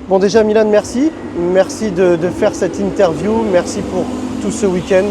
Bon déjà Milan, merci. Merci de faire cette interview. Merci pour tout ce week-end.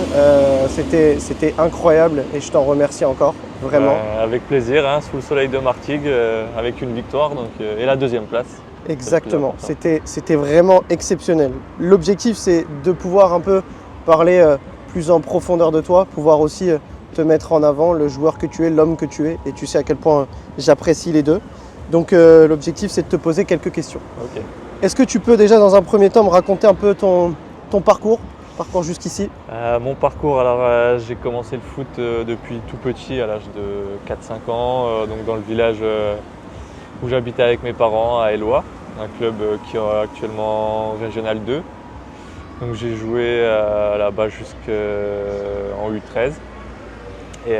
C'était incroyable et je t'en remercie encore, vraiment. Avec plaisir, hein, sous le soleil de Martigues, avec une victoire et la deuxième place. C'est le plus Exactement, important. c'était vraiment exceptionnel. L'objectif c'est de pouvoir un peu parler plus en profondeur de toi, pouvoir aussi te mettre en avant le joueur que tu es, l'homme que tu es, et tu sais à quel point j'apprécie les deux. Donc l'objectif c'est de te poser quelques questions. Ok. Est-ce que tu peux déjà dans un premier temps me raconter un peu ton parcours jusqu'ici? Mon parcours, alors j'ai commencé le foot depuis tout petit, à l'âge de 4-5 ans, donc dans le village où j'habitais avec mes parents, à Éloie, un club qui est actuellement Régional 2. Donc j'ai joué là-bas jusqu'en U13. Et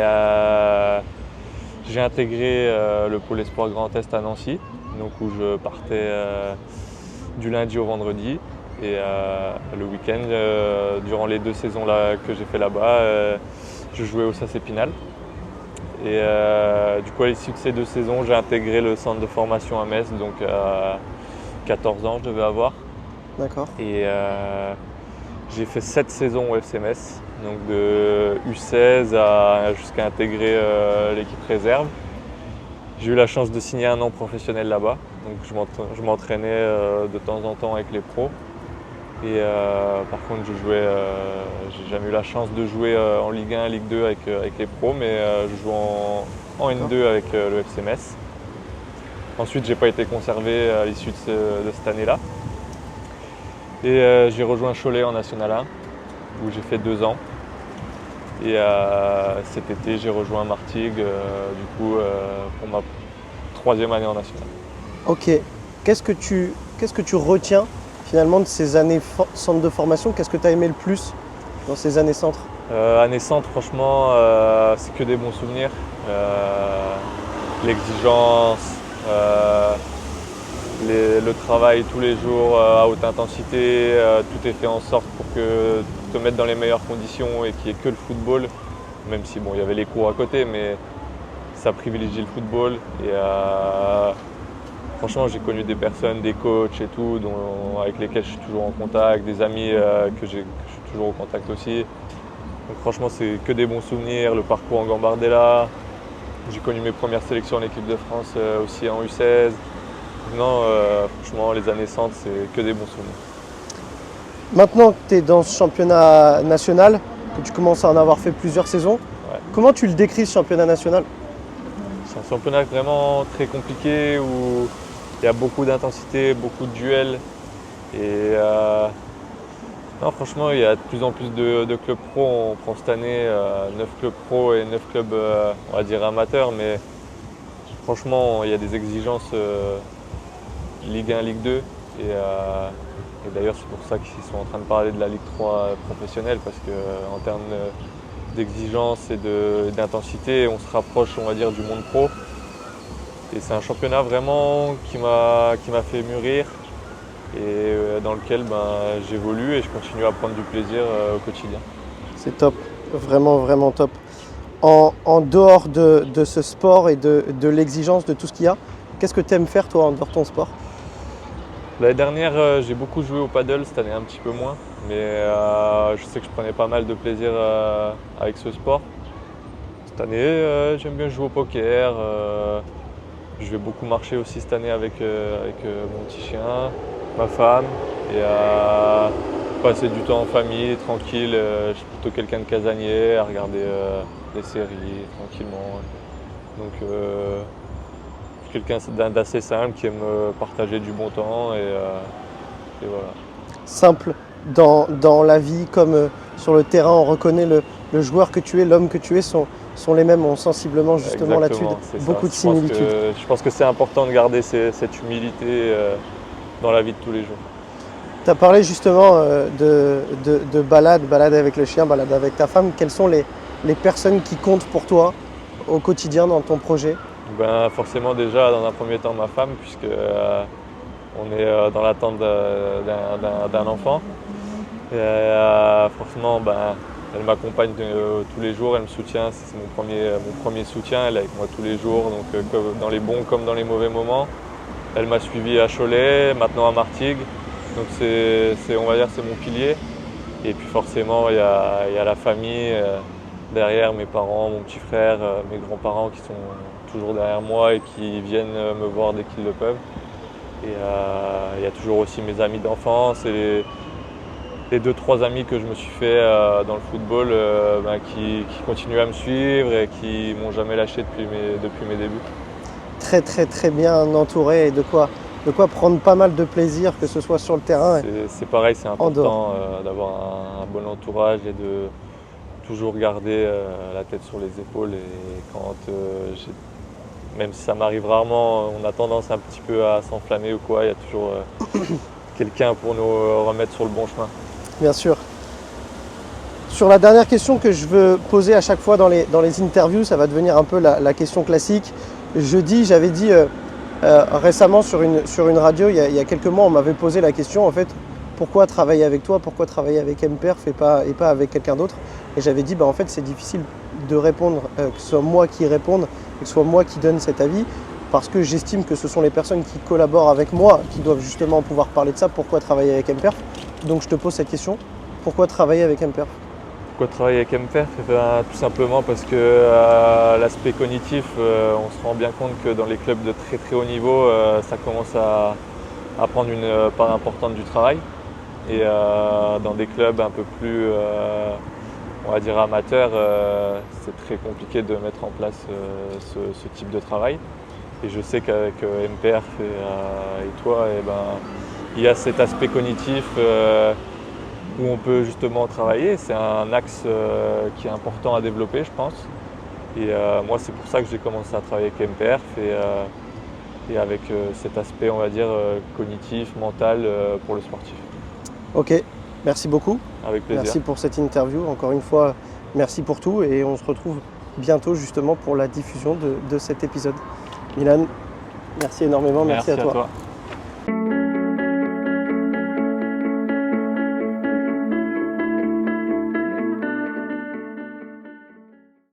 j'ai intégré le pôle Espoir Grand Est à Nancy, donc où je partais du lundi au vendredi. Et le week-end, durant les 2 saisons là, que j'ai fait là-bas, je jouais au SAS Épinal. Et du coup, à l'issue de ces 2 saisons, j'ai intégré le centre de formation à Metz, donc à 14 ans je devais avoir. D'accord. Et j'ai fait 7 saisons au FC Metz, donc de U16 jusqu'à intégrer l'équipe réserve. J'ai eu la chance de signer un an professionnel là-bas, donc je m'entraînais de temps en temps avec les pros. Et par contre, j'ai jamais eu la chance de jouer en Ligue 1, Ligue 2 avec les pros, mais je joue en N2 avec le FC Metz. Ensuite, j'ai pas été conservé à l'issue de cette année-là. Et j'ai rejoint Cholet en National 1, où j'ai fait 2 ans. Et cet été, j'ai rejoint Martigues, pour ma 3e année en National. Ok. Qu'est-ce que tu retiens finalement de ces années centre de formation? Qu'est-ce que tu as aimé le plus dans ces années centre? Année centre, franchement, c'est que des bons souvenirs. L'exigence, le travail tous les jours à haute intensité, tout est fait en sorte pour que te mettre dans les meilleures conditions et qu'il n'y ait que le football, même si bon, il y avait les cours à côté, mais ça privilégie le football. Et franchement, j'ai connu des personnes, des coachs et tout, avec lesquels je suis toujours en contact, des amis que je suis toujours au contact aussi. Donc franchement, c'est que des bons souvenirs, le parcours en Gambardella. J'ai connu mes premières sélections en équipe de France aussi en U16. Non, franchement, les années centres, c'est que des bons souvenirs. Maintenant que tu es dans ce championnat national, que tu commences à en avoir fait plusieurs saisons, Ouais. comment tu le décris ce championnat national? C'est un championnat vraiment très compliqué où il y a beaucoup d'intensité, beaucoup de duels. Et non, franchement, il y a de plus en plus de clubs pro. On prend cette année 9 clubs pro et 9 clubs, on va dire, amateurs. Mais franchement, il y a des exigences Ligue 1, Ligue 2. Et d'ailleurs, c'est pour ça qu'ils sont en train de parler de la Ligue 3 professionnelle, parce qu'en termes d'exigence et d'intensité, on se rapproche, on va dire, du monde pro. Et c'est un championnat vraiment qui m'a fait mûrir et dans lequel j'évolue et je continue à prendre du plaisir au quotidien. C'est top, vraiment, vraiment top. En dehors de ce sport et de l'exigence de tout ce qu'il y a, qu'est-ce que tu aimes faire toi en dehors de ton sport? L'année dernière, j'ai beaucoup joué au paddle, cette année un petit peu moins, mais je sais que je prenais pas mal de plaisir avec ce sport. Cette année, j'aime bien jouer au poker. Je vais beaucoup marcher aussi cette année avec mon petit chien, ma femme, et passer du temps en famille, tranquille. Je suis plutôt quelqu'un de casanier, à regarder des séries tranquillement. Donc je suis quelqu'un d'assez simple qui aime partager du bon temps et voilà. Simple dans la vie comme sur le terrain, on reconnaît le joueur que tu es, l'homme que tu es sont les mêmes, ont sensiblement justement là-dessus Exactement, c'est beaucoup ça. de similitudes. Je pense que c'est important de garder cette humilité dans la vie de tous les jours. Tu as parlé justement de balade avec le chien, balade avec ta femme. Quelles sont les personnes qui comptent pour toi au quotidien dans ton projet? Forcément déjà dans un premier temps ma femme, puisque on est dans l'attente d'un enfant. Et forcément elle m'accompagne tous les jours, elle me soutient, c'est mon premier soutien, elle est avec moi tous les jours, donc dans les bons comme dans les mauvais moments. Elle m'a suivi à Cholet, maintenant à Martigues. Donc on va dire c'est mon pilier. Et puis forcément, il y a la famille derrière, mes parents, mon petit frère, mes grands-parents qui sont toujours derrière moi et qui viennent me voir dès qu'ils le peuvent. Et il y a toujours aussi mes amis d'enfance et les 2-3 amis que je me suis fait dans le football qui continuent à me suivre et qui m'ont jamais lâché depuis mes débuts. Très très très bien entouré et de quoi prendre pas mal de plaisir, que ce soit sur le terrain. C'est pareil, c'est important d'avoir un bon entourage et de toujours garder la tête sur les épaules. Et même si ça m'arrive rarement, on a tendance un petit peu à s'enflammer ou quoi, il y a toujours quelqu'un pour nous remettre sur le bon chemin. Bien sûr. Sur la dernière question que je veux poser à chaque fois dans les interviews, ça va devenir un peu la question classique. J'avais dit récemment sur une radio, il y a quelques mois, on m'avait posé la question en fait, pourquoi travailler avec toi, pourquoi travailler avec MPerf et pas avec quelqu'un d'autre. Et j'avais dit en fait c'est difficile de répondre, que ce soit moi qui réponde et que ce soit moi qui donne cet avis, parce que j'estime que ce sont les personnes qui collaborent avec moi qui doivent justement pouvoir parler de ça, pourquoi travailler avec MPerf. Donc je te pose cette question, pourquoi travailler avec MPerf? Pourquoi travailler avec MPerf? Tout simplement parce que l'aspect cognitif, on se rend bien compte que dans les clubs de très très haut niveau, ça commence à prendre une part importante du travail. Et dans des clubs un peu plus, on va dire amateurs, c'est très compliqué de mettre en place ce type de travail. Et je sais qu'avec MPerf et toi, il y a cet aspect cognitif où on peut justement travailler. C'est un axe qui est important à développer, je pense. Et moi, c'est pour ça que j'ai commencé à travailler avec MPerf et avec cet aspect, on va dire, cognitif, mental pour le sportif. Ok, merci beaucoup. Avec plaisir. Merci pour cette interview. Encore une fois, merci pour tout et on se retrouve bientôt justement pour la diffusion de cet épisode. Milan, merci énormément, merci à toi.